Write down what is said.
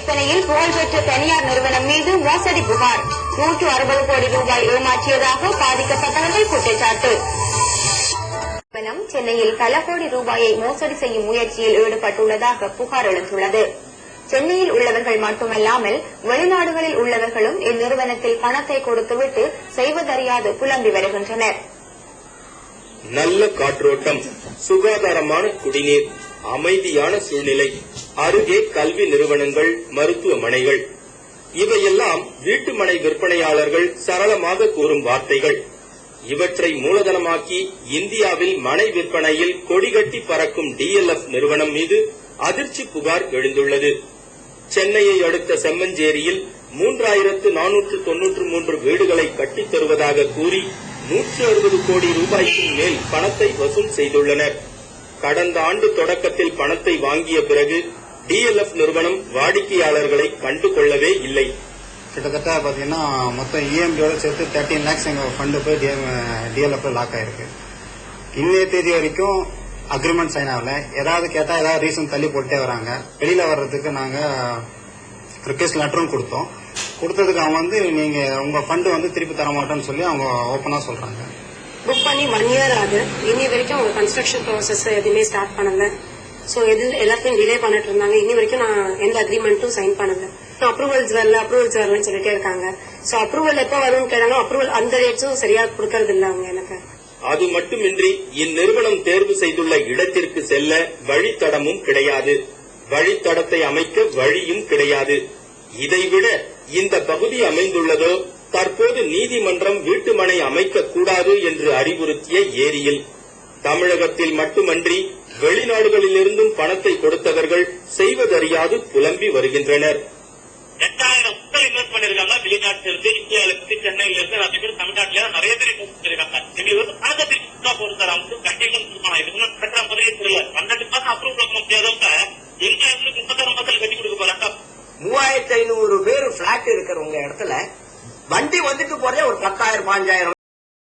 விற்பனையில் புகழ்பெற்ற தனியார் நிறுவனம் மீது மோசடி புகார். 160 கோடி ரூபாய் ஏமாற்றியதாக பாதிக்கப்பட்டவர்கள் குற்றச்சாட்டு. சென்னையில் பல கோடி ரூபாயை மோசடி செய்யும் முயற்சியில் ஈடுபட்டுள்ளதாக புகார் எழுந்துள்ளது. சென்னையில் உள்ளவர்கள் மட்டுமல்லாமல் வெளிநாடுகளில் உள்ளவர்களும் இந்நிறுவனத்தில் பணத்தை கொடுத்துவிட்டு செய்வதறியாது புலம்பி வருகின்றனர். நல்ல காற்றோட்டம், சுகாதாரமான குடிநீர், அமைதியான சூழ்நிலை, அருகே கல்வி நிறுவனங்கள், மருத்துவமனைகள், இவையெல்லாம் வீட்டுமனை விற்பனையாளர்கள் சரளமாக கூறும் வார்த்தைகள். இவற்றை மூலதனமாக்கி இந்தியாவில் மனை விற்பனையில் கொடிகட்டி பறக்கும் DLF நிறுவனம் மீது அதிர்ச்சி புகார் எழுந்துள்ளது. சென்னையை அடுத்த செம்மஞ்சேரியில் 3493 வீடுகளை கட்டித் தருவதாக கூறி 160 கோடி ரூபாய்க்கு மேல் பணத்தை வசூல் செய்துள்ளனர். கடந்த ஆண்டு தொடக்கத்தில் பணத்தை வாங்கிய பிறகு DLF நிறுவனம் வாடிக்கையாளர்களை கண்டுகொள்ளவே இல்லை. கிட்டத்தட்ட பாத்தீங்கன்னா மொத்தம் EMD-யோட சேர்த்து 13 lakhs எங்க ஃபண்ட் போய் DLF லாக் ஆயிருக்கு. இன்னைய தேதி வரைக்கும் அக்ரிமெண்ட் சைன் ஆகல. ஏதாவது கேட்டா ஏதாவது ரீசன் தள்ளி போட்டே வராங்க. வெளியில வர்றதுக்கு நாங்க ரிக்வெஸ்ட் லெட்டரும் கொடுத்ததுக்கு அவங்க நீங்க உங்க ஃபண்ட் திருப்பி தர மாட்டோம்னு சொல்லி அவங்க ஓப்பனா சொல்றாங்க. புக் பண்ணி 1 year ஆகுது. இன்னி வரைக்கும் அவங்க கன்ஸ்ட்ரக்ஷன் ப்ராசஸ் எதுவுமே ஸ்டார்ட் பண்ணல. சோ எல்லாத்தையும் டிலே பண்ணிட்டு இருந்தாங்க. இன்னி வரைக்கும் நான் எந்த அக்ரிமெண்ட்டும் சைன் பண்ணல. அப்ரூவல்ஸ் வரலன்னு சொல்லிட்டே இருக்காங்க. சோ அப்ரூவல் எப்ப வரும்னு கேட்டாங்க. அப்ரூவல் அந்த டேட்ஸும் சரியா கொடுக்கறது இல்ல அவங்க எனக்கு. அது மட்டுமின்றி இந்நிறுவனம் தேர்வு செய்துள்ள இடத்திற்கு செல்ல வழித்தடமும் கிடையாது. வழித்தடத்தை அமைக்க வழியும் கிடையாது. இதைவிட இந்த பகுதி அமைந்துள்ளதோ தற்போது நீதிமன்றம் வீட்டுமனை அமைக்கக்கூடாது என்று அறிவுறுத்திய ஏரியில். தமிழகத்தில் மட்டுமன்றி வெளிநாடுகளிலிருந்தும் பணத்தை கொடுத்தவர்கள் செய்வதறியாது புலம்பி வருகின்றனர். 8000 மக்கள் இன்வெஸ்ட் பண்ணிருக்காங்க. வெளிநாட்டிலிருந்து, இந்தியாவிலிருந்து, சென்னையிலிருந்து, நிறைய பேர் தமிழ்நாட்டில நிறைய பேர் இன்வெஸ்ட் பண்ணிருக்காங்க. எங்களுக்கு பணத்தை போட்டு தராங்க. கண்டிப்பா கொடுக்கணும். இதுக்கு கட்டுற மாதிரியே தெரியல. 12 அப்ரூவ் பண்ண முடியாதவங்க எங்க 30 மக்கள் கட்டி கொடுக்க போறாங்க. 3500 பேர் பிளாட் இருக்கிறவங்க இடத்துல வண்டி வந்துட்டு போறதே ஒரு 10,000 15,000